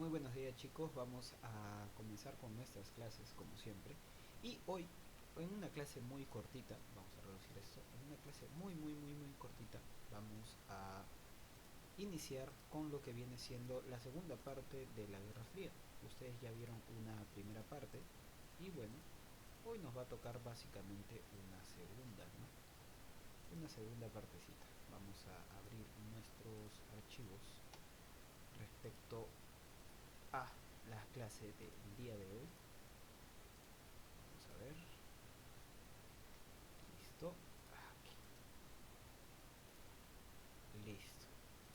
Muy buenos días chicos, vamos a comenzar con nuestras clases como siempre. Y hoy, en una clase muy cortita, vamos a reducir esto, en una clase muy cortita, vamos a iniciar con lo que viene siendo la segunda parte de la Guerra Fría. Ustedes ya vieron una primera parte y bueno, hoy nos va a tocar básicamente una segunda, ¿no? Una segunda partecita. Vamos a abrir nuestros archivos respecto a la clase del día de hoy. Vamos a ver. Listo. Aquí. Listo.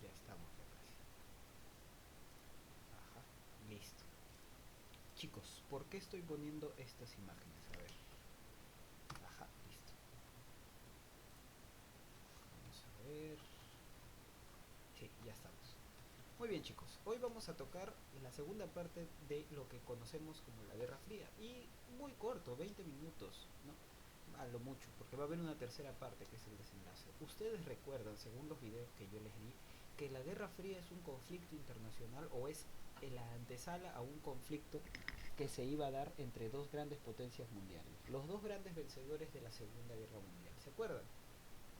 Ya estamos ya casi. Ajá. Listo. Chicos, ¿por qué estoy poniendo estas imágenes? A ver. Ajá, listo. Vamos a ver. Sí, ya estamos. Muy bien chicos, hoy vamos a tocar la segunda parte de lo que conocemos como la Guerra Fría. Y muy corto, 20 minutos, ¿no? A lo mucho, porque va a haber una tercera parte que es el desenlace. Ustedes recuerdan, según los videos que yo les di, que la Guerra Fría es un conflicto internacional o es la antesala a un conflicto que se iba a dar entre dos grandes potencias mundiales, los dos grandes vencedores de la Segunda Guerra Mundial. ¿Se acuerdan?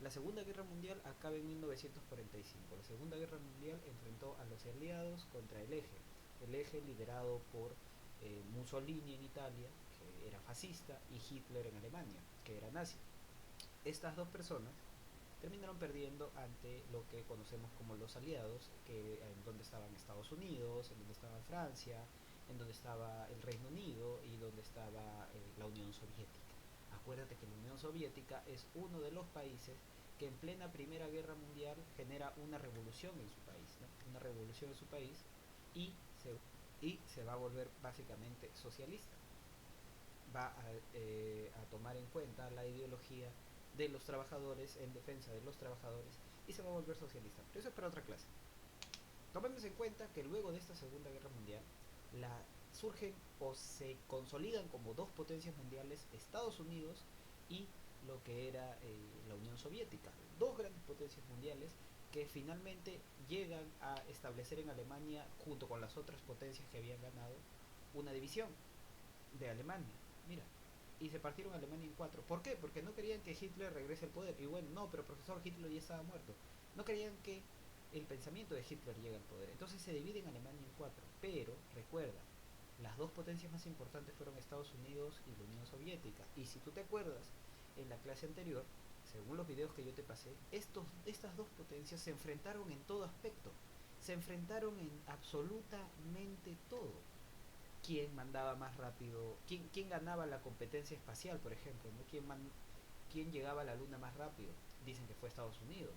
La Segunda Guerra Mundial acaba en 1945. La Segunda Guerra Mundial enfrentó a los aliados contra el eje liderado por Mussolini en Italia, que era fascista, y Hitler en Alemania, que era nazi. Estas dos personas terminaron perdiendo ante lo que conocemos como los aliados, en donde estaban Estados Unidos, en donde estaba Francia, en donde estaba el Reino Unido y donde estaba la Unión Soviética. Acuérdate que la Unión Soviética es uno de los países que en plena Primera Guerra Mundial genera una revolución en su país, ¿no? Una revolución en su país y se va a volver básicamente socialista. Va a tomar en cuenta la ideología de los trabajadores en defensa de los trabajadores y se va a volver socialista. Pero eso es para otra clase. Tomemos en cuenta que luego de esta Segunda Guerra Mundial surgen o se consolidan como dos potencias mundiales Estados Unidos y lo que era la Unión Soviética. Dos grandes potencias mundiales que finalmente llegan a establecer en Alemania, junto con las otras potencias que habían ganado, una división de Alemania. Mira, y se partieron Alemania en cuatro. ¿Por qué? Porque no querían que Hitler regrese al poder. Y bueno, no, pero profesor, Hitler ya estaba muerto. No querían que el pensamiento de Hitler llegue al poder. Entonces se dividen Alemania en cuatro. Pero, recuerda, las dos potencias más importantes fueron Estados Unidos y la Unión Soviética. Y si tú te acuerdas, en la clase anterior, según los videos que yo te pasé, estas dos potencias se enfrentaron en todo aspecto. Se enfrentaron en absolutamente todo. Quién mandaba más rápido, quién ganaba la competencia espacial, por ejemplo, ¿no? Quién llegaba a la luna más rápido. Dicen que fue Estados Unidos.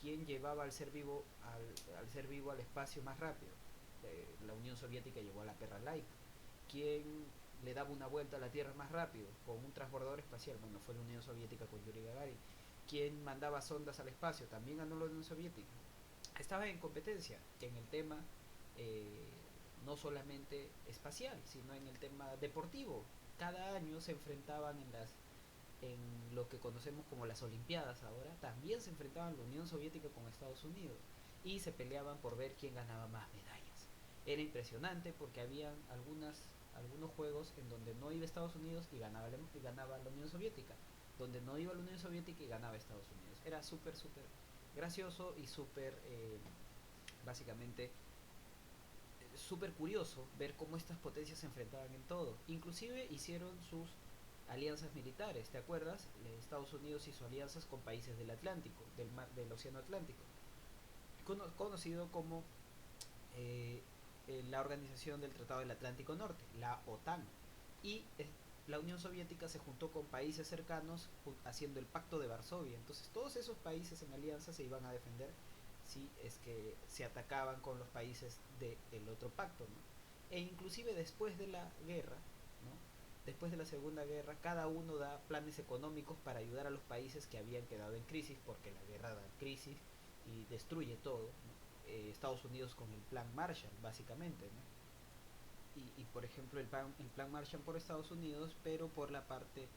Quién llevaba al ser vivo al ser vivo al espacio más rápido. La Unión Soviética llevó a la Perra Laica. Quién le daba una vuelta a la Tierra más rápido con un transbordador espacial. Bueno, fue la Unión Soviética con Yuri Gagarin. Quién mandaba sondas al espacio, también ganó la Unión Soviética. Estaba en competencia en el tema eh, no solamente espacial, sino en el tema deportivo. Cada año se enfrentaban en lo que conocemos como las Olimpiadas ahora, también se enfrentaban la Unión Soviética con Estados Unidos y se peleaban por ver quién ganaba más medallas. Era impresionante porque habían algunos juegos en donde no iba Estados Unidos y ganaba la Unión Soviética, donde no iba la Unión Soviética y ganaba Estados Unidos. Era súper gracioso y básicamente súper curioso ver cómo estas potencias se enfrentaban en todo. Inclusive hicieron sus alianzas militares, ¿te acuerdas? Estados Unidos hizo alianzas con países del Atlántico, del Océano Atlántico, conocido como eh, la Organización del Tratado del Atlántico Norte, la OTAN. Y la Unión Soviética se juntó con países cercanos haciendo el Pacto de Varsovia. Entonces todos esos países en alianza se iban a defender si es que se atacaban con los países del otro pacto, ¿no? E inclusive después de la guerra, ¿no? Después de la Segunda Guerra, cada uno da planes económicos para ayudar a los países que habían quedado en crisis, porque la guerra da crisis y destruye todo, ¿no? Estados Unidos con el plan Marshall, básicamente, ¿no? Por ejemplo el plan Marshall por Estados Unidos, pero por la parte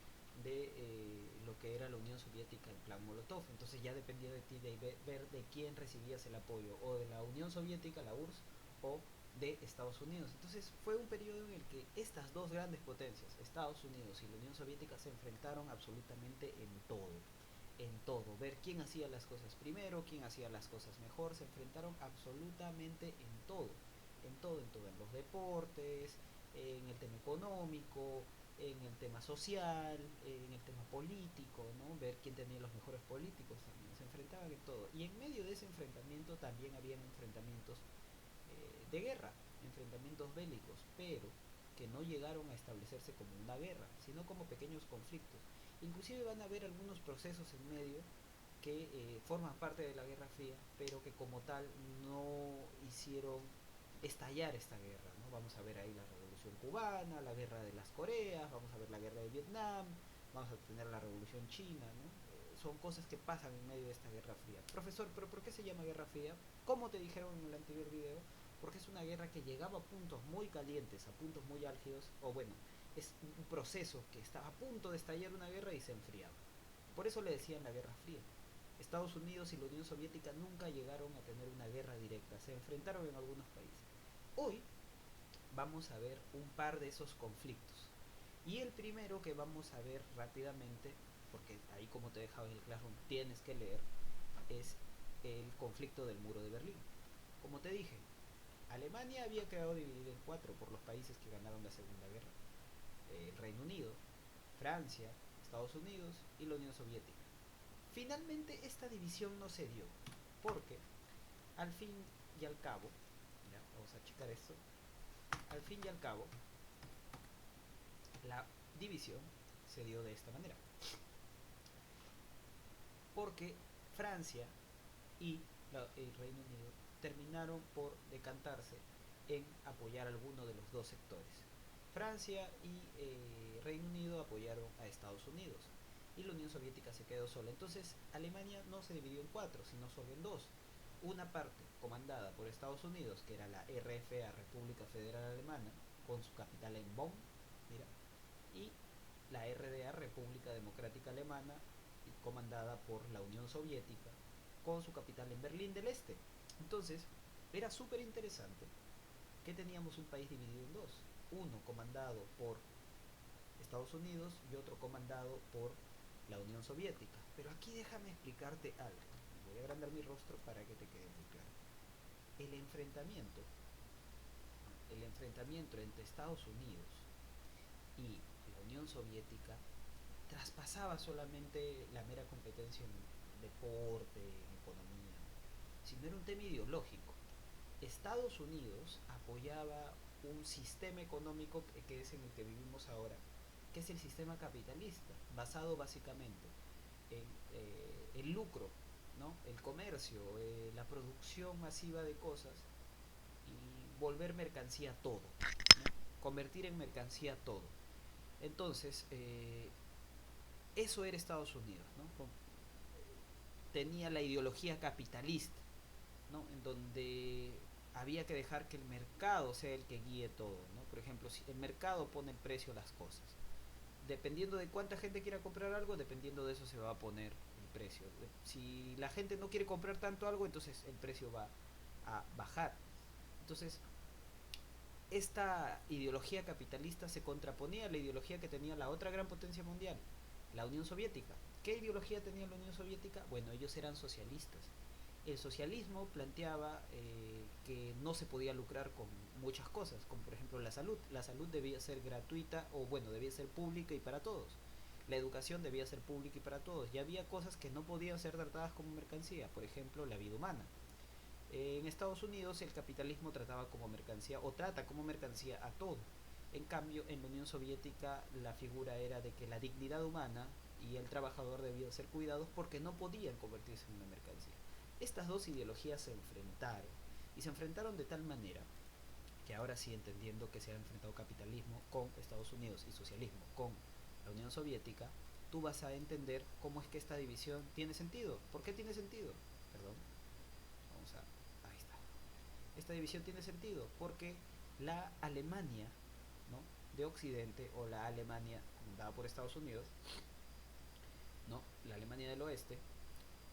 de lo que era la Unión Soviética, el plan Molotov. Entonces ya dependía de ti de ver de quién recibías el apoyo, o de la Unión Soviética, la URSS, o de Estados Unidos. Entonces fue un periodo en el que estas dos grandes potencias, Estados Unidos y la Unión Soviética, se enfrentaron absolutamente en todo, ver quién hacía las cosas primero, quién hacía las cosas mejor, se enfrentaron absolutamente en los deportes, en el tema económico, en el tema social, en el tema político, ¿no? Ver quién tenía los mejores políticos también, se enfrentaban en todo. Y en medio de ese enfrentamiento también habían enfrentamientos de guerra, enfrentamientos bélicos, pero que no llegaron a establecerse como una guerra, sino como pequeños conflictos. Inclusive van a haber algunos procesos en medio que forman parte de la Guerra Fría, pero que como tal no hicieron estallar esta guerra, ¿no? Vamos a ver ahí la Revolución Cubana, la Guerra de las Coreas, vamos a ver la Guerra de Vietnam, vamos a tener la Revolución China, ¿no? Son cosas que pasan en medio de esta Guerra Fría. Profesor, ¿pero por qué se llama Guerra Fría? Como te dijeron en el anterior video, porque es una guerra que llegaba a puntos muy calientes, a puntos muy álgidos, o bueno, es un proceso que estaba a punto de estallar una guerra y se enfriaba. Por eso le decían la Guerra Fría. Estados Unidos y la Unión Soviética nunca llegaron a tener una guerra directa, se enfrentaron en algunos países. Hoy vamos a ver un par de esos conflictos. Y el primero que vamos a ver rápidamente, porque ahí como te he dejado en el Classroom tienes que leer, es el conflicto del muro de Berlín. Como te dije, Alemania había quedado dividida en cuatro por los países que ganaron la Segunda Guerra. El Reino Unido, Francia, Estados Unidos y la Unión Soviética. Finalmente esta división no se dio, porque al fin y al cabo, ya, vamos a checar esto, al fin y al cabo, la división se dio de esta manera. Porque Francia y el Reino Unido terminaron por decantarse en apoyar alguno de los dos sectores. Francia y Reino Unido apoyaron a Estados Unidos y la Unión Soviética se quedó sola. Entonces Alemania no se dividió en cuatro, sino solo en dos. Una parte comandada por Estados Unidos, que era la RFA, República Federal Alemana, con su capital en Bonn, mira, y la RDA, República Democrática Alemana, comandada por la Unión Soviética, con su capital en Berlín del Este. Entonces, era súper interesante que teníamos un país dividido en dos, uno comandado por Estados Unidos y otro comandado por la Unión Soviética. Pero aquí déjame explicarte algo. Voy a agrandar mi rostro para que te quede muy claro. El enfrentamiento, el enfrentamiento entre Estados Unidos y la Unión Soviética traspasaba solamente la mera competencia en deporte, en economía, sino era un tema ideológico. Estados Unidos apoyaba un sistema económico que es en el que vivimos ahora, que es el sistema capitalista, basado básicamente en el lucro, ¿no? El comercio, la producción masiva de cosas y volver mercancía todo, ¿no? Convertir en mercancía todo. Entonces, eso era Estados Unidos, ¿no? Tenía la ideología capitalista, ¿no? En donde había que dejar que el mercado sea el que guíe todo, ¿no? Por ejemplo, si el mercado pone el precio a las cosas, dependiendo de cuánta gente quiera comprar algo, dependiendo de eso se va a poner el precio. Si la gente no quiere comprar tanto algo, entonces el precio va a bajar. Entonces, esta ideología capitalista se contraponía a la ideología que tenía la otra gran potencia mundial, la Unión Soviética. ¿Qué ideología tenía la Unión Soviética? Bueno, ellos eran socialistas. El socialismo planteaba que no se podía lucrar con muchas cosas, como por ejemplo la salud. La salud debía ser gratuita o bueno, debía ser pública y para todos. La educación debía ser pública y para todos. Y había cosas que no podían ser tratadas como mercancía, por ejemplo la vida humana. En Estados Unidos el capitalismo trataba como mercancía o trata como mercancía a todo. En cambio, en la Unión Soviética la figura era de que la dignidad humana y el trabajador debían ser cuidados porque no podían convertirse en una mercancía. Estas dos ideologías se enfrentaron y se enfrentaron de tal manera que ahora sí, entendiendo que se ha enfrentado capitalismo con Estados Unidos y socialismo con la Unión Soviética, tú vas a entender cómo es que esta división tiene sentido. ¿Por qué tiene sentido? Perdón. Vamos a... Ahí está. Esta división tiene sentido porque la Alemania, ¿no? de Occidente, o la Alemania comandada por Estados Unidos, ¿no? la Alemania del Oeste,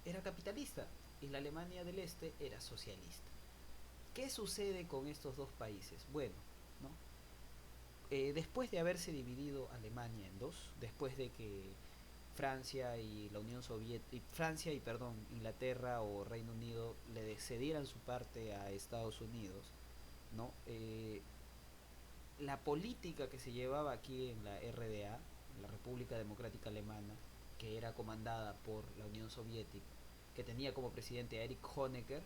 era capitalista y la Alemania del Este era socialista. ¿Qué sucede con estos dos países? Bueno, ¿no? Después de haberse dividido Alemania en dos, después de que Francia y la Unión Soviética, Francia y perdón, Inglaterra o Reino Unido le cedieran su parte a Estados Unidos, ¿no? La política que se llevaba aquí en la RDA, en la República Democrática Alemana, que era comandada por la Unión Soviética, que tenía como presidente a Erich Honecker,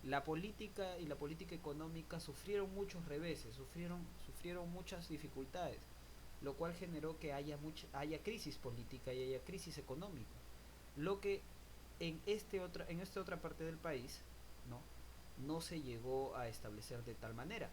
la política y la política económica sufrieron muchos reveses, sufrieron muchas dificultades, lo cual generó que haya crisis política y haya crisis económica, lo que en esta otra parte del país no, no se llegó a establecer de tal manera.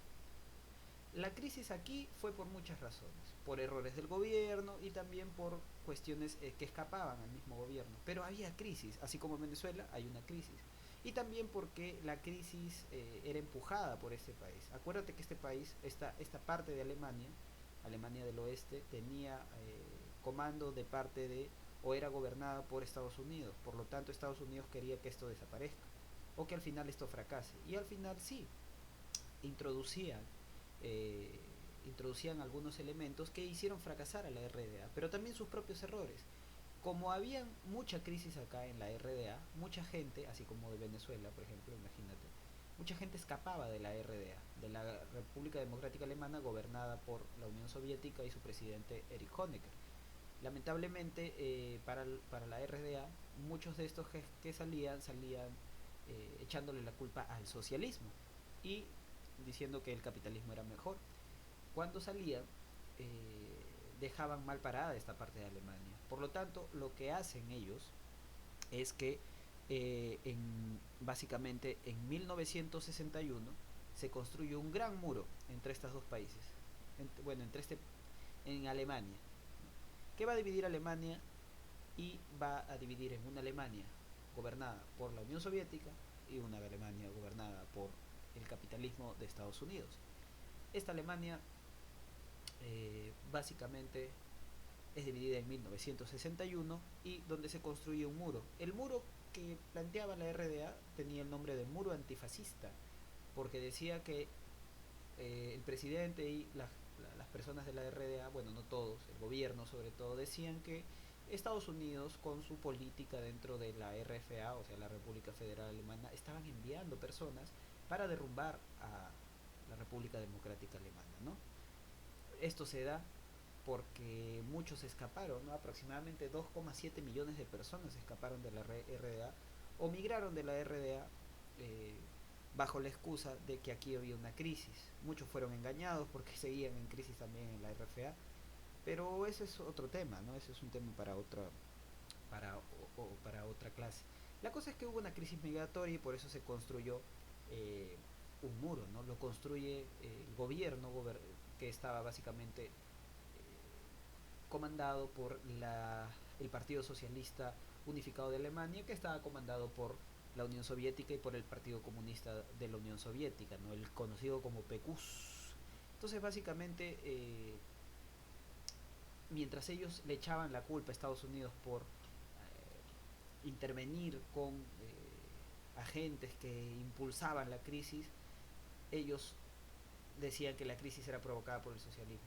La crisis aquí fue por muchas razones, por errores del gobierno y también por cuestiones que escapaban al mismo gobierno. Pero había crisis, así como en Venezuela hay una crisis. Y también porque la crisis era empujada por este país. Acuérdate que este país, esta parte de Alemania, Alemania del Oeste, tenía comando de parte de, o era gobernada por Estados Unidos. Por lo tanto, Estados Unidos quería que esto desaparezca, o que al final esto fracase. Y al final sí, introducían eh, introducían algunos elementos que hicieron fracasar a la RDA, pero también sus propios errores. Como había mucha crisis acá en la RDA, mucha gente, así como de Venezuela, por ejemplo, imagínate, mucha gente escapaba de la RDA, de la República Democrática Alemana, gobernada por la Unión Soviética y su presidente Erich Honecker. Lamentablemente, para la RDA, muchos de estos que salían echándole la culpa al socialismo y diciendo que el capitalismo era mejor. Cuando salían, dejaban mal parada esta parte de Alemania. Por lo tanto, lo que hacen ellos es que básicamente en 1961 se construyó un gran muro entre estos dos países. Bueno, en Alemania, ¿no? Que va a dividir Alemania y va a dividir en una Alemania gobernada por la Unión Soviética y una Alemania gobernada por el capitalismo de Estados Unidos. Esta Alemania básicamente es dividida en 1961 y donde se construye un muro. El muro que planteaba la RDA tenía el nombre de muro antifascista, porque decía que el presidente y las personas de la RDA, bueno, no todos, el gobierno sobre todo, decían que Estados Unidos, con su política dentro de la RFA, o sea, la República Federal Alemana, estaban enviando personas para derrumbar a la República Democrática Alemana, ¿no? Esto se da porque muchos escaparon, ¿no? Aproximadamente 2,7 millones de personas escaparon de la RDA o migraron de la RDA bajo la excusa de que aquí había una crisis. Muchos fueron engañados porque seguían en crisis también en la RFA, pero ese es otro tema, ¿no? Ese es un tema para otra clase. La cosa es que hubo una crisis migratoria y por eso se construyó un muro, ¿no? Lo construye el gobierno que estaba básicamente comandado por el Partido Socialista Unificado de Alemania, que estaba comandado por la Unión Soviética y por el Partido Comunista de la Unión Soviética, ¿no? El conocido como PQS. Entonces, básicamente, mientras ellos le echaban la culpa a Estados Unidos por intervenir con agentes que impulsaban la crisis, ellos decían que la crisis era provocada por el socialismo.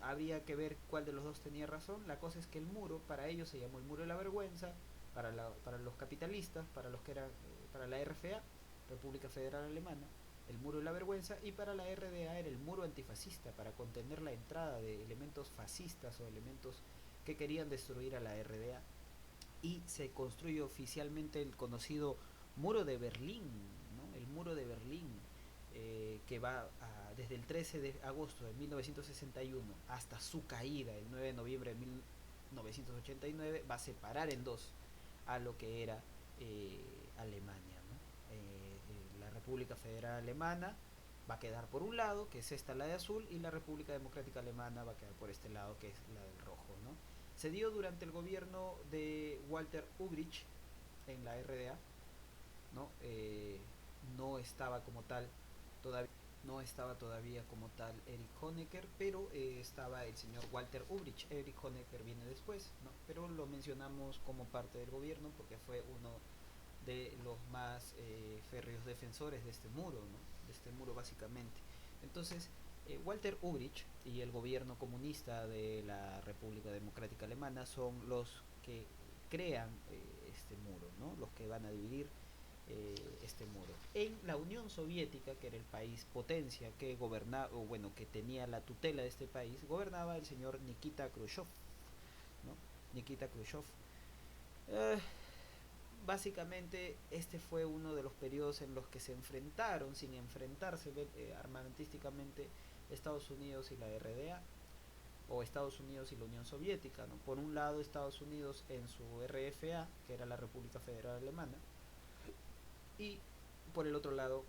Habría que ver cuál de los dos tenía razón. La cosa es que el muro, para ellos se llamó el muro de la vergüenza, para los capitalistas, para la RFA, República Federal Alemana, el muro de la vergüenza, y para la RDA era el muro antifascista, para contener la entrada de elementos fascistas o elementos que querían destruir a la RDA. Y se construye oficialmente el conocido muro de Berlín, ¿no? El muro de Berlín, que va desde el 13 de agosto de 1961 hasta su caída el 9 de noviembre de 1989, va a separar en dos a lo que era Alemania, ¿no? La República Federal Alemana va a quedar por un lado, que es esta, la de azul, y la República Democrática Alemana va a quedar por este lado, que es la del rojo, ¿no? Se dio durante el gobierno de Walter Ulbricht en la RDA, ¿no? No estaba como tal todavía no estaba todavía como tal Erich Honecker, pero estaba el señor Walter Ulbricht. Erich Honecker viene después, ¿no? Pero lo mencionamos como parte del gobierno porque fue uno de los más férreos defensores de este muro, ¿no? De este muro básicamente. Entonces, Walter Ulbricht y el gobierno comunista de la República Democrática Alemana son los que crean este muro, ¿no? Los que van a dividir este muro. En la Unión Soviética, que era el país potencia que gobernaba, o bueno, que tenía la tutela de este país, gobernaba el señor Nikita Khrushchev, ¿no? Nikita Khrushchev. Eh, Básicamente este fue uno de los periodos en los que se enfrentaron, sin enfrentarse armamentísticamente, Estados Unidos y la RDA, o Estados Unidos y la Unión Soviética, ¿no? Por un lado Estados Unidos en su RFA, que era la República Federal Alemana, y por el otro lado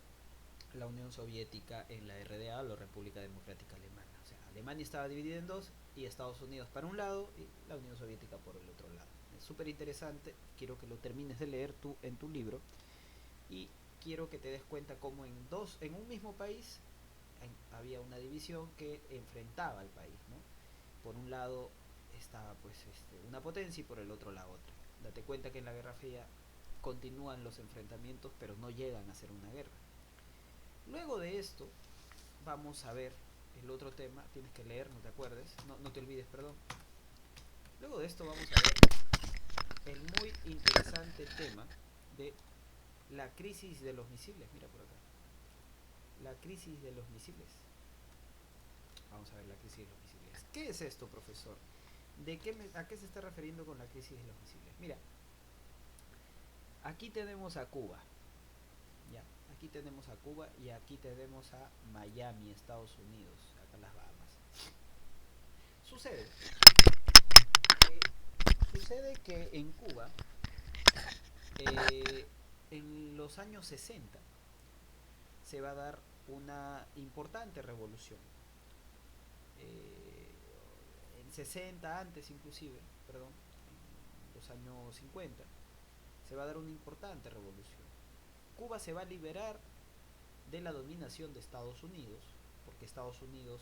la Unión Soviética en la RDA, la República Democrática Alemana. O sea, Alemania estaba dividida en dos, y Estados Unidos para un lado y la Unión Soviética por el otro lado. Es súper interesante, quiero que lo termines de leer tú en tu libro, y quiero que te des cuenta cómo en un mismo país había una división que enfrentaba al país, ¿no? Por un lado estaba pues una potencia y por el otro la otra. Date cuenta que en la Guerra Fría continúan los enfrentamientos, pero no llegan a ser una guerra. Luego de esto vamos a ver el otro tema. Tienes que leer, no te acuerdes, no te olvides, perdón. Luego de esto vamos a ver el muy interesante tema de la crisis de los misiles. Mira por acá, la crisis de los misiles. Vamos a ver la crisis de los misiles. ¿Qué es esto, profesor? ¿A qué se está refiriendo con la crisis de los misiles? Mira, aquí tenemos a Cuba, ya, aquí tenemos a Cuba y aquí tenemos a Miami, Estados Unidos, acá en las Bahamas. Sucede que en Cuba, en los años 60, se va a dar una importante revolución. En 60, antes inclusive, perdón, en los años 50, se va a dar una importante revolución. Cuba se va a liberar de la dominación de Estados Unidos, porque Estados Unidos,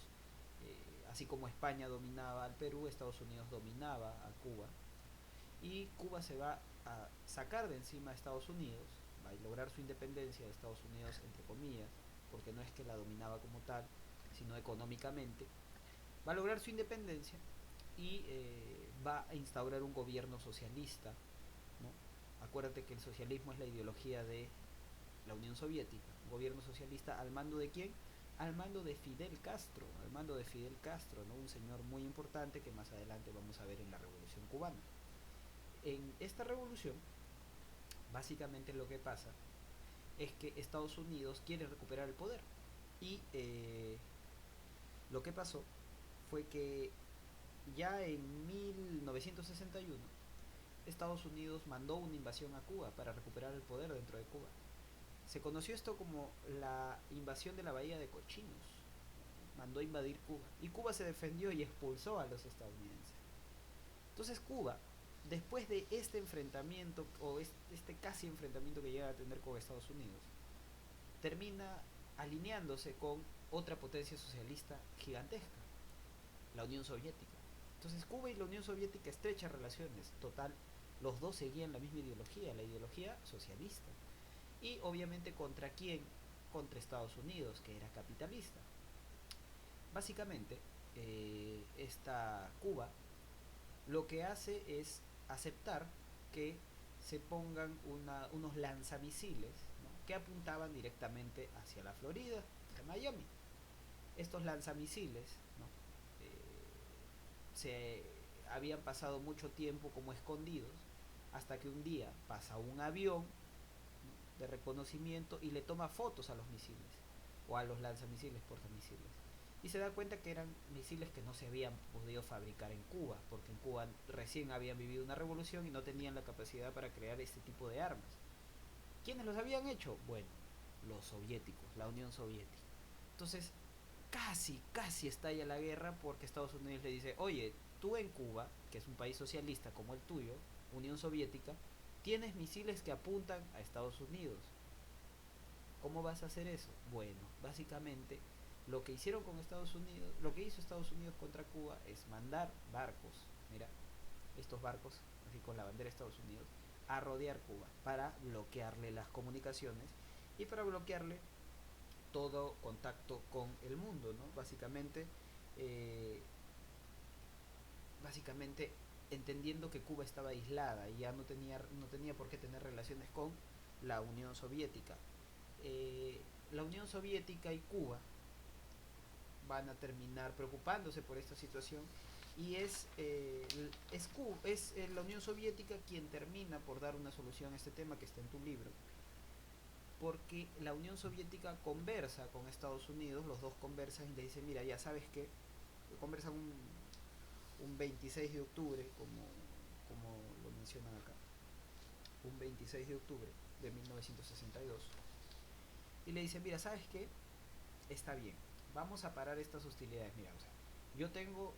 así como España dominaba al Perú, Estados Unidos dominaba a Cuba, y Cuba se va a sacar de encima a Estados Unidos, va a lograr su independencia de Estados Unidos, entre comillas, porque no es que la dominaba como tal, sino económicamente, va a lograr su independencia y va a instaurar un gobierno socialista, ¿no? Acuérdate que el socialismo es la ideología de la Unión Soviética, un gobierno socialista al mando de ¿quién? Al mando de Fidel Castro, ¿no? Un señor muy importante que más adelante vamos a ver en la Revolución Cubana. En esta revolución, básicamente lo que pasa es que Estados Unidos quiere recuperar el poder, y lo que pasó fue que ya en 1961 Estados Unidos mandó una invasión a Cuba para recuperar el poder dentro de Cuba. Se conoció esto como la invasión de la Bahía de Cochinos. Mandó a invadir Cuba y Cuba se defendió y expulsó a los estadounidenses. Entonces Cuba, después de este enfrentamiento, o este casi enfrentamiento que llega a tener con Estados Unidos, termina alineándose con otra potencia socialista gigantesca, la Unión Soviética. Entonces Cuba y la Unión Soviética estrechas relaciones, total, los dos seguían la misma ideología, la ideología socialista. Y obviamente contra quién, contra Estados Unidos, que era capitalista. Básicamente, esta Cuba lo que hace es aceptar que se pongan unos lanzamisiles, ¿no? Que apuntaban directamente hacia la Florida, hacia Miami. Estos lanzamisiles, ¿no? Se habían pasado mucho tiempo como escondidos, hasta que un día pasa un avión de reconocimiento y le toma fotos a los misiles, o a los lanzamisiles portamisiles, y se da cuenta que eran misiles que no se habían podido fabricar en Cuba, porque en Cuba recién habían vivido una revolución y no tenían la capacidad para crear este tipo de armas. ¿Quiénes los habían hecho? Bueno, los soviéticos, la Unión Soviética. Entonces casi estalla la guerra, porque Estados Unidos le dice: oye, tú en Cuba, que es un país socialista como el tuyo, Unión Soviética, tienes misiles que apuntan a Estados Unidos. ¿Cómo vas a hacer eso? Bueno, básicamente lo que hicieron con Estados Unidos, lo que hizo Estados Unidos contra Cuba es mandar barcos, mira, estos barcos, así con la bandera de Estados Unidos, a rodear Cuba para bloquearle las comunicaciones y para bloquearle todo contacto con el mundo, ¿no? Eh, básicamente entendiendo que Cuba estaba aislada y ya no tenía por qué tener relaciones con la Unión Soviética. La Unión Soviética y Cuba van a terminar preocupándose por esta situación y es la Unión Soviética quien termina por dar una solución a este tema que está en tu libro, porque la Unión Soviética conversa con Estados Unidos, los dos conversan y le dicen, mira, ya sabes que conversan un 26 de octubre, como lo mencionan acá, un 26 de octubre de 1962, y le dicen, mira, ¿sabes qué? Está bien, vamos a parar estas hostilidades, mira, o sea, yo tengo,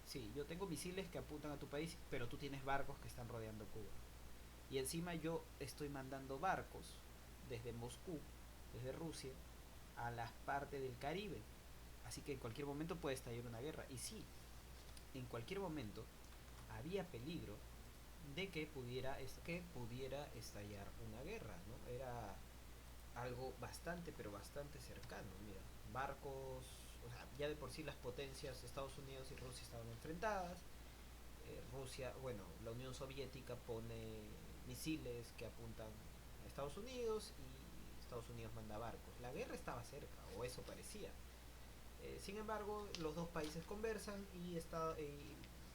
sí, yo tengo misiles que apuntan a tu país, pero tú tienes barcos que están rodeando Cuba. Y encima yo estoy mandando barcos desde Moscú, desde Rusia, a las partes del Caribe. Así que en cualquier momento puede estallar una guerra. Y sí, en cualquier momento había peligro de que pudiera estallar una guerra, ¿no? Era algo bastante, pero bastante cercano. Mira, barcos, o sea, ya de por sí las potencias Estados Unidos y Rusia estaban enfrentadas. Rusia, bueno, la Unión Soviética pone misiles que apuntan a Estados Unidos y Estados Unidos manda barcos. La guerra estaba cerca, o eso parecía. Sin embargo, los dos países conversan y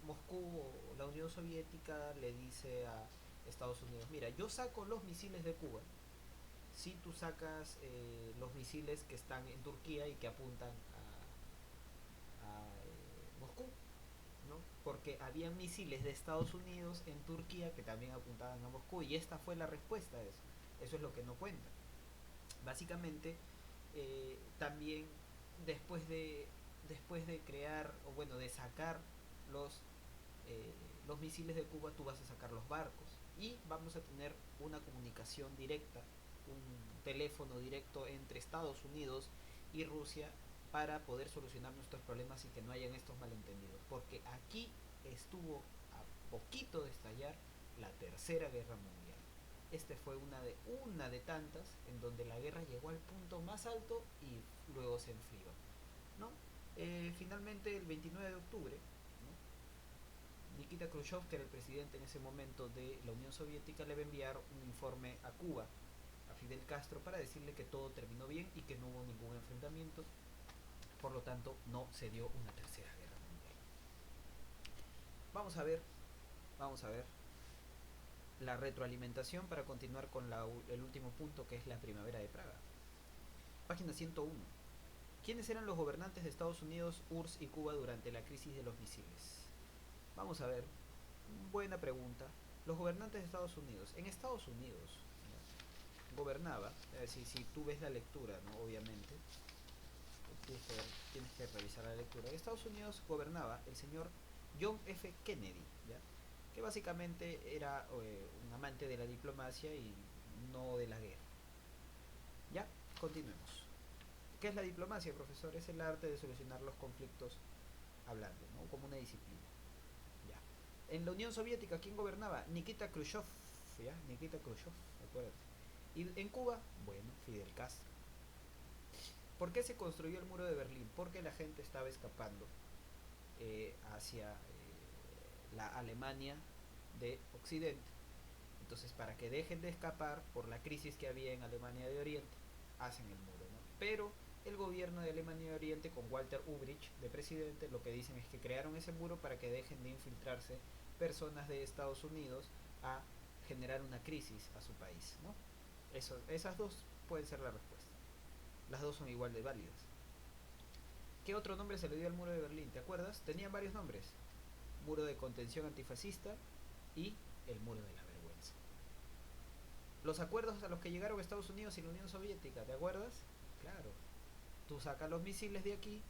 Moscú o la Unión Soviética le dice a Estados Unidos, mira, yo saco los misiles de Cuba si tú sacas los misiles que están en Turquía y que apuntan a Moscú, ¿no? Porque había misiles de Estados Unidos en Turquía que también apuntaban a Moscú y esta fue la respuesta a eso. Eso es lo que no cuenta. Básicamente, también después de, después de crear, o bueno, de sacar los, los misiles de Cuba, tú vas a sacar los barcos y vamos a tener una comunicación directa, un teléfono directo entre Estados Unidos y Rusia para poder solucionar nuestros problemas y que no hayan estos malentendidos. Porque aquí estuvo a poquito de estallar la Tercera Guerra Mundial. Este fue una de tantas en donde la guerra llegó al punto más alto y luego se enfrió, ¿no? Finalmente, el 29 de octubre, ¿no? Nikita Khrushchev, que era el presidente en ese momento de la Unión Soviética, le va a enviar un informe a Cuba, a Fidel Castro, para decirle que todo terminó bien y que no hubo ningún enfrentamiento, por lo tanto no se dio una tercera guerra mundial. Vamos a ver, vamos a ver la retroalimentación para continuar con el último punto, que es la primavera de Praga. Página 101. ¿Quiénes eran los gobernantes de Estados Unidos, URSS y Cuba durante la crisis de los misiles? Vamos a ver. Buena pregunta. Los gobernantes de Estados Unidos. En Estados Unidos, ¿no?, gobernaba, si tú ves la lectura, ¿no?, obviamente, tienes que revisar la lectura. En Estados Unidos gobernaba el señor John F. Kennedy, ¿ya?, que básicamente era un amante de la diplomacia y no de la guerra. Ya, continuemos. ¿Qué es la diplomacia, profesor? Es el arte de solucionar los conflictos hablando, ¿no?, como una disciplina. Ya. En la Unión Soviética, ¿quién gobernaba? Nikita Khrushchev, ¿ya? Nikita Khrushchev, acuérdate. Y en Cuba, bueno, Fidel Castro. ¿Por qué se construyó el muro de Berlín? Porque la gente estaba escapando hacia la Alemania de Occidente. Entonces, para que dejen de escapar por la crisis que había en Alemania de Oriente, hacen el muro, ¿no? Pero el gobierno de Alemania de Oriente, con Walter Ulbricht de presidente, lo que dicen es que crearon ese muro para que dejen de infiltrarse personas de Estados Unidos a generar una crisis a su país, ¿no? Esas dos pueden ser la respuesta. Las dos son igual de válidas. ¿Qué otro nombre se le dio al muro de Berlín? ¿Te acuerdas? Tenían varios nombres. Muro de contención antifascista y el muro de la vergüenza. Los acuerdos a los que llegaron Estados Unidos y la Unión Soviética, ¿te acuerdas? Claro. Tú sacas los misiles de aquí,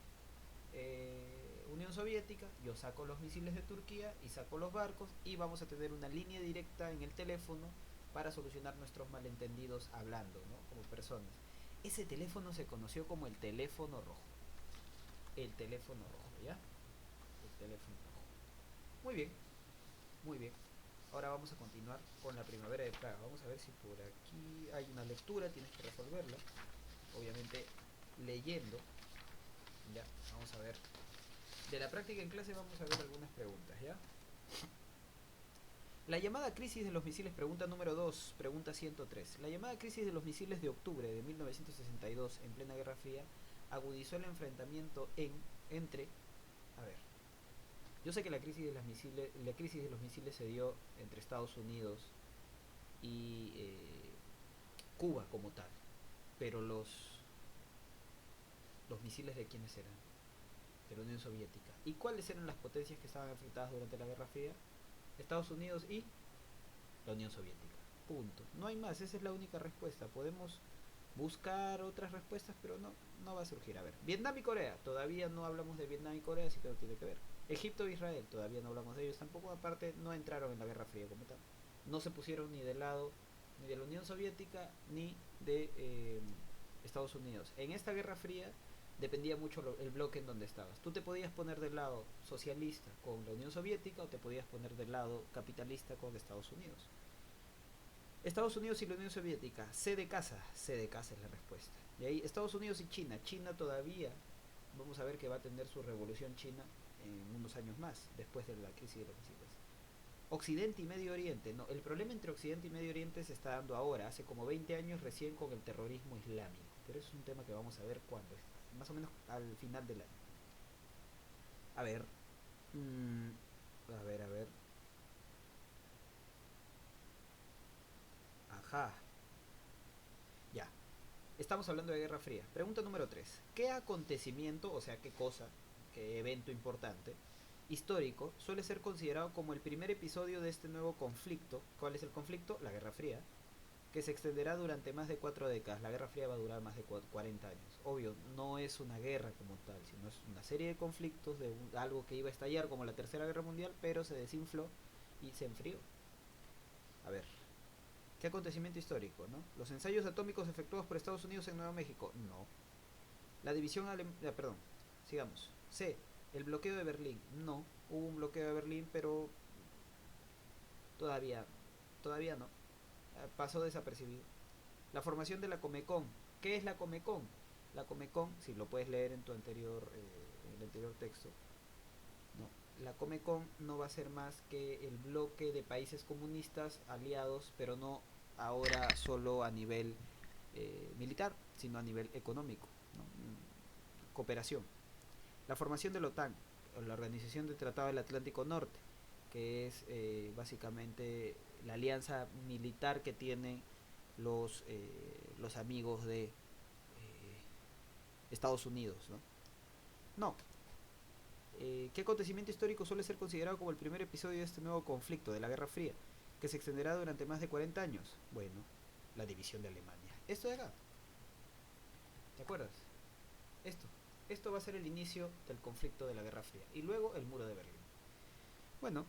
Unión Soviética, yo saco los misiles de Turquía y saco los barcos y vamos a tener una línea directa en el teléfono para solucionar nuestros malentendidos hablando, ¿no?, como personas. Ese teléfono se conoció como el teléfono rojo. El teléfono rojo, ¿ya? El teléfono rojo. Muy bien, muy bien. Ahora vamos a continuar con la primavera de Praga. Vamos a ver si por aquí hay una lectura, tienes que resolverla. Obviamente leyendo. Ya, vamos a ver. De la práctica en clase vamos a ver algunas preguntas, ¿ya? La llamada crisis de los misiles, pregunta número 2, pregunta 103. La llamada crisis de los misiles de octubre de 1962, en plena Guerra Fría, agudizó el enfrentamiento entre... A ver, yo sé que la crisis de los misiles se dio entre Estados Unidos y Cuba como tal, pero los misiles de quiénes eran, de la Unión Soviética. ¿Y cuáles eran las potencias que estaban enfrentadas durante la Guerra Fría? Estados Unidos y la Unión Soviética. Punto. No hay más, esa es la única respuesta. Podemos buscar otras respuestas, pero no va a surgir. A ver, Vietnam y Corea, todavía no hablamos de Vietnam y Corea, así que no tiene que ver. Egipto e Israel, todavía no hablamos de ellos tampoco, aparte no entraron en la Guerra Fría como tal. No se pusieron ni del lado ni de la Unión Soviética ni de Estados Unidos. En esta Guerra Fría dependía mucho el bloque en donde estabas. Tú te podías poner del lado socialista con la Unión Soviética o te podías poner del lado capitalista con Estados Unidos. Estados Unidos y la Unión Soviética, C de casa es la respuesta. Y ahí Estados Unidos y China, China todavía, vamos a ver que va a tener su revolución china en unos años más, después de la crisis de los misiles. Occidente y Medio Oriente, no, el problema entre Occidente y Medio Oriente se está dando ahora, hace como 20 años recién con el terrorismo islámico, pero eso es un tema que vamos a ver cuándo, más o menos al final del año. A ver, a ver, ajá, ya. Estamos hablando de Guerra Fría. Pregunta número 3. ¿Qué acontecimiento, o sea, qué cosa, qué evento importante, histórico, suele ser considerado como el primer episodio de este nuevo conflicto? ¿Cuál es el conflicto? La Guerra Fría, que se extenderá durante más de 4 décadas. La Guerra Fría va a durar más de 40 años. Obvio, no es una guerra como tal, sino es una serie de conflictos de algo que iba a estallar como la Tercera Guerra Mundial, pero se desinfló y se enfrió. A ver, ¿qué acontecimiento histórico, no? ¿Los ensayos atómicos efectuados por Estados Unidos en Nuevo México? No. La división perdón, sigamos. C. El bloqueo de Berlín. No. Hubo un bloqueo de Berlín, pero todavía, todavía no. Pasó desapercibido. La formación de la Comecon. ¿Qué es la Comecon? La Comecon, si lo puedes leer en tu en el anterior texto. No. La Comecon no va a ser más que el bloque de países comunistas aliados, pero no ahora solo a nivel militar, sino a nivel económico, ¿no? Cooperación. La formación de la OTAN, la Organización del Tratado del Atlántico Norte, que es básicamente la alianza militar que tienen los amigos de Estados Unidos, ¿no? No. ¿Qué acontecimiento histórico suele ser considerado como el primer episodio de este nuevo conflicto, de la Guerra Fría, que se extenderá durante más de 40 años? Bueno, la división de Alemania. Esto de acá, ¿te acuerdas? Esto. Esto va a ser el inicio del conflicto de la Guerra Fría. Y luego el muro de Berlín. Bueno,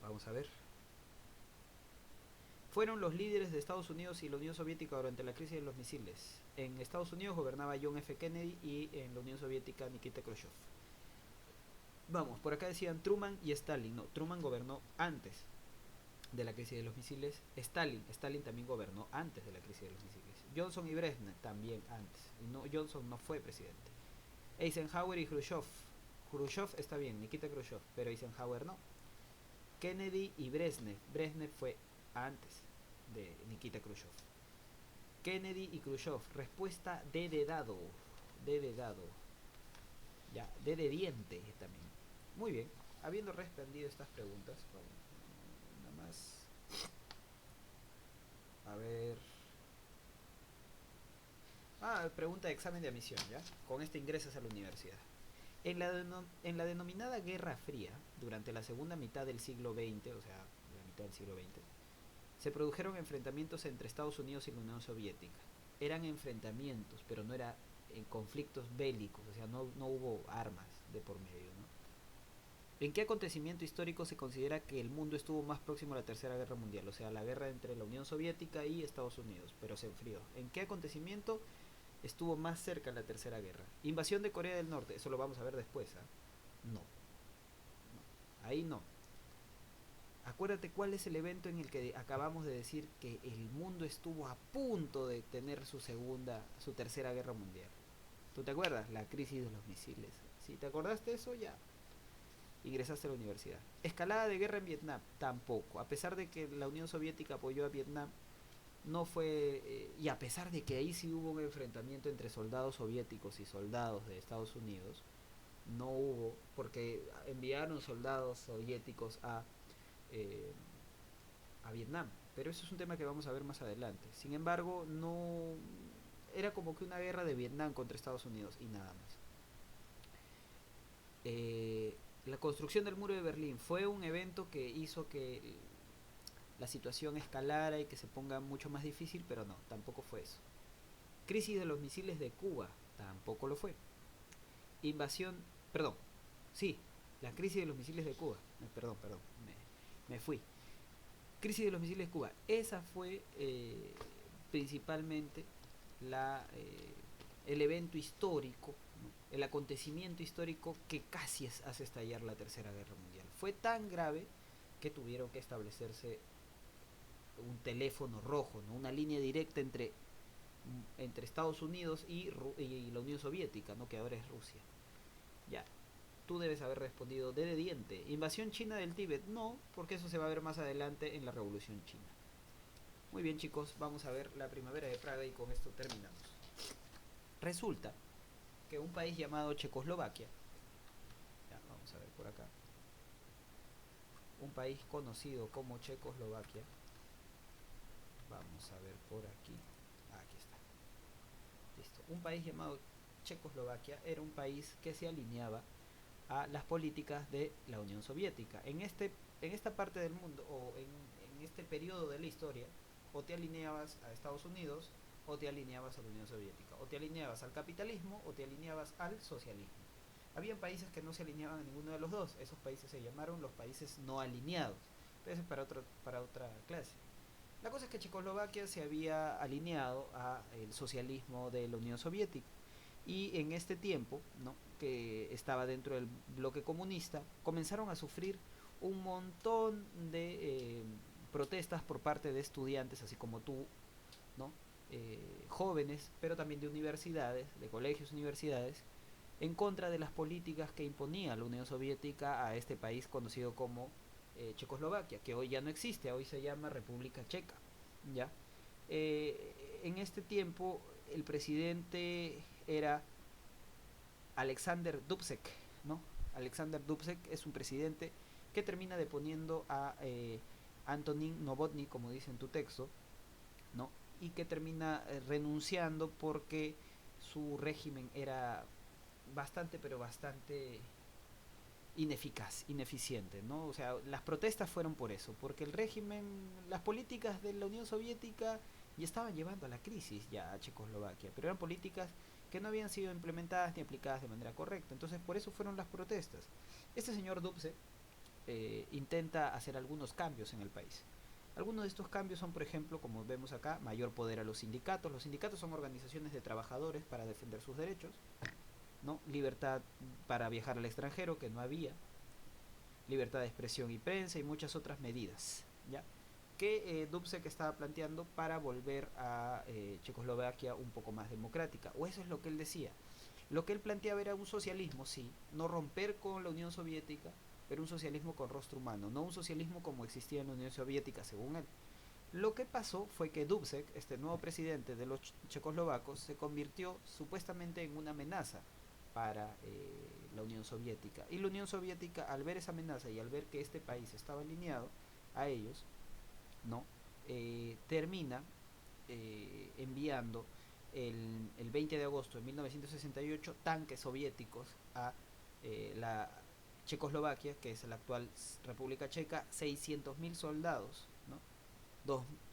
vamos a ver. Fueron los líderes de Estados Unidos y la Unión Soviética durante la crisis de los misiles. En Estados Unidos gobernaba John F. Kennedy y en la Unión Soviética Nikita Khrushchev. Vamos, por acá decían Truman y Stalin. No, Truman gobernó antes de la crisis de los misiles. Stalin también gobernó antes de la crisis de los misiles. Johnson y Brezhnev también antes. Y no, Johnson no fue presidente. Eisenhower y Khrushchev. Khrushchev está bien, Nikita Khrushchev, pero Eisenhower no. Kennedy y Brezhnev. Brezhnev fue antes de Nikita Khrushchev. Kennedy y Khrushchev. Respuesta D de dado. D de dado. Ya, D de diente también. Muy bien. Habiendo respondido estas preguntas, bueno, nada más. A ver. Pregunta de examen de admisión, ¿ya? Con este ingresas a la universidad. En la denominada Guerra Fría, durante la segunda mitad del siglo XX, o sea, la mitad del siglo XX, se produjeron enfrentamientos entre Estados Unidos y la Unión Soviética. Eran enfrentamientos, pero no eran conflictos bélicos, o sea, no hubo armas de por medio, ¿no? ¿En qué acontecimiento histórico se considera que el mundo estuvo más próximo a la Tercera Guerra Mundial? O sea, la guerra entre la Unión Soviética y Estados Unidos, pero se enfrió. ¿En qué acontecimiento estuvo más cerca la Tercera Guerra? Invasión de Corea del Norte, eso lo vamos a ver después, ¿eh? No, ahí no. Acuérdate cuál es el evento en el que acabamos de decir que el mundo estuvo a punto de tener su tercera guerra mundial. ¿Tú te acuerdas? La crisis de los misiles. Si te acordaste de eso, ya ingresaste a la universidad. Escalada de guerra en Vietnam, tampoco. A pesar de que la Unión Soviética apoyó a Vietnam, no fue, y a pesar de que ahí sí hubo un enfrentamiento entre soldados soviéticos y soldados de Estados Unidos, no hubo, porque enviaron soldados soviéticos eh, a Vietnam. Pero eso es un tema que vamos a ver más adelante. Sin embargo, no era como que una guerra de Vietnam contra Estados Unidos y nada más. La construcción del muro de Berlín fue un evento que hizo que la situación escalara y que se ponga mucho más difícil, pero no, tampoco fue eso. Crisis de los misiles de Cuba, tampoco lo fue. Invasión, perdón, sí, la crisis de los misiles de Cuba, perdón, me fui. Crisis de los misiles de Cuba, esa fue principalmente el evento histórico, ¿no? El acontecimiento histórico que casi hace estallar la Tercera Guerra Mundial. Fue tan grave que tuvieron que establecerse un teléfono rojo, ¿no? Una línea directa entre Estados Unidos y la Unión Soviética, ¿no? Que ahora es Rusia. Ya, tú debes haber respondido de diente. ¿Invasión china del Tíbet? No, porque eso se va a ver más adelante en la Revolución China. Muy bien, chicos, vamos a ver la primavera de Praga y con esto terminamos. Resulta que un país llamado Checoslovaquia, ya, vamos a ver por acá, un país conocido como Checoslovaquia, vamos a ver por aquí, aquí está, listo, un país llamado Checoslovaquia era un país que se alineaba a las políticas de la Unión Soviética. En esta parte del mundo, o en este periodo de la historia, o te alineabas a Estados Unidos, o te alineabas a la Unión Soviética, o te alineabas al capitalismo, o te alineabas al socialismo. Habían países que no se alineaban a ninguno de los dos. Esos países se llamaron los países no alineados. Pero eso es para otra clase. La cosa es que Checoslovaquia se había alineado al socialismo de la Unión Soviética. Y en este tiempo, ¿no?, que estaba dentro del bloque comunista, comenzaron a sufrir un montón de protestas por parte de estudiantes, así como tú, ¿no? Jóvenes, pero también de universidades, de colegios, universidades, en contra de las políticas que imponía la Unión Soviética a este país conocido como Checoslovaquia, que hoy ya no existe, hoy se llama República Checa. ¿Ya? En este tiempo el presidente era Alexander Dubček, ¿no? Alexander Dubček es un presidente que termina deponiendo a Antonín Novotny, como dice en tu texto, ¿no? Y que termina renunciando porque su régimen era bastante, pero bastante ineficaz, ineficiente, ¿no? O sea, las protestas fueron por eso, porque el régimen, las políticas de la Unión Soviética ya estaban llevando a la crisis ya a Checoslovaquia, pero eran políticas que no habían sido implementadas ni aplicadas de manera correcta, entonces por eso fueron las protestas. Este señor Dubček intenta hacer algunos cambios en el país. Algunos de estos cambios son, por ejemplo, como vemos acá, mayor poder a los sindicatos. Los sindicatos son organizaciones de trabajadores para defender sus derechos, ¿no? Libertad para viajar al extranjero, que no había, libertad de expresión y prensa y muchas otras medidas, ¿ya?, que Dubček estaba planteando para volver a Checoslovaquia un poco más democrática, o eso es lo que él decía. Lo que él planteaba era un socialismo, sí, no romper con la Unión Soviética, pero un socialismo con rostro humano, no un socialismo como existía en la Unión Soviética, según él. Lo que pasó fue que Dubček, este nuevo presidente de los checoslovacos, se convirtió supuestamente en una amenaza para la Unión Soviética. Y la Unión Soviética, al ver esa amenaza y al ver que este país estaba alineado a ellos, ¿no?, termina enviando el 20 de agosto de 1968 tanques soviéticos a la Checoslovaquia, que es la actual República Checa, 600.000 soldados, ¿no?,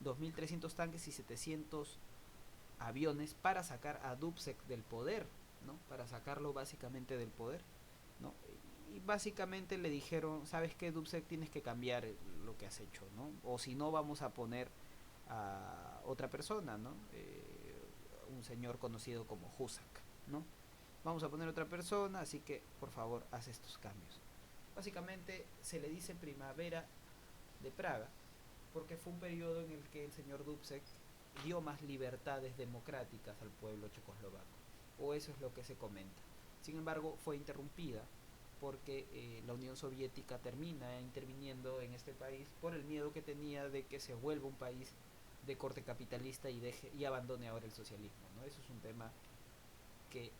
2.300 tanques y 700 aviones para sacar a Dubček del poder, ¿no?, para sacarlo básicamente del poder, ¿no? Y básicamente le dijeron, ¿sabes qué, Dubček? Tienes que cambiar lo que has hecho, ¿no? O si no, vamos a poner a otra persona, ¿no? Un señor conocido como Husak, ¿no? Vamos a poner otra persona, así que por favor haz estos cambios. Básicamente se le dice primavera de Praga, porque fue un periodo en el que el señor Dubček dio más libertades democráticas al pueblo checoslovaco, o eso es lo que se comenta. Sin embargo, fue interrumpida porque la Unión Soviética termina interviniendo en este país por el miedo que tenía de que se vuelva un país de corte capitalista y abandone ahora el socialismo, ¿no? Eso es un tema que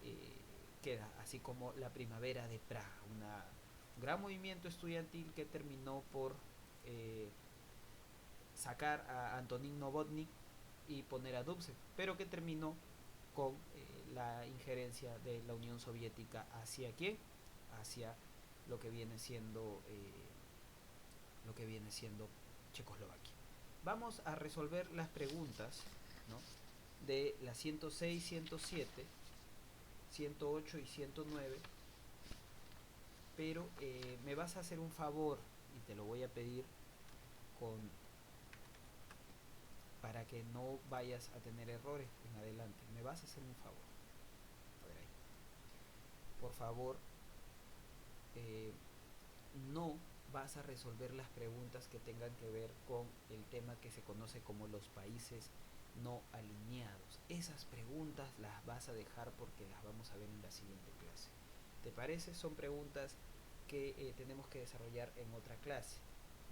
queda, así como la primavera de Praga, un gran movimiento estudiantil que terminó por eh, sacar a Antonín Novotny y poner a Dubček, pero que terminó con la injerencia de la Unión Soviética hacia quién, hacia lo que viene siendo Checoslovaquia. Vamos a resolver las preguntas, ¿no?, de la 106, 107, 108 y 109, pero me vas a hacer un favor y te lo voy a pedir con para que no vayas a tener errores en adelante. Me vas a hacer un favor. A ver ahí. Por favor, eh, no vas a resolver las preguntas que tengan que ver con el tema que se conoce como los países no alineados. Esas preguntas las vas a dejar porque las vamos a ver en la siguiente clase. ¿Te parece? Son preguntas que tenemos que desarrollar en otra clase.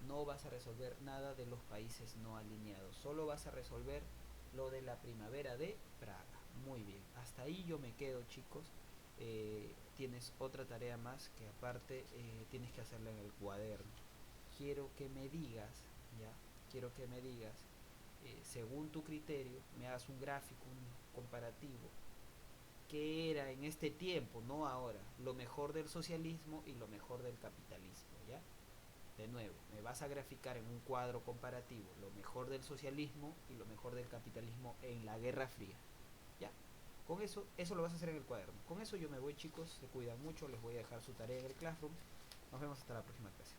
No vas a resolver nada de los países no alineados, solo vas a resolver lo de la primavera de Praga. Muy bien, hasta ahí yo me quedo, chicos. Tienes otra tarea más que aparte tienes que hacerla en el cuaderno. Quiero que me digas, ya, quiero que me digas, según tu criterio, me hagas un gráfico, un comparativo, qué era en este tiempo, no ahora, lo mejor del socialismo y lo mejor del capitalismo, ¿ya? De nuevo, me vas a graficar en un cuadro comparativo lo mejor del socialismo y lo mejor del capitalismo en la Guerra Fría. ¿Ya? Con eso lo vas a hacer en el cuaderno. Con eso yo me voy, chicos, se cuidan mucho, les voy a dejar su tarea en el Classroom. Nos vemos hasta la próxima clase.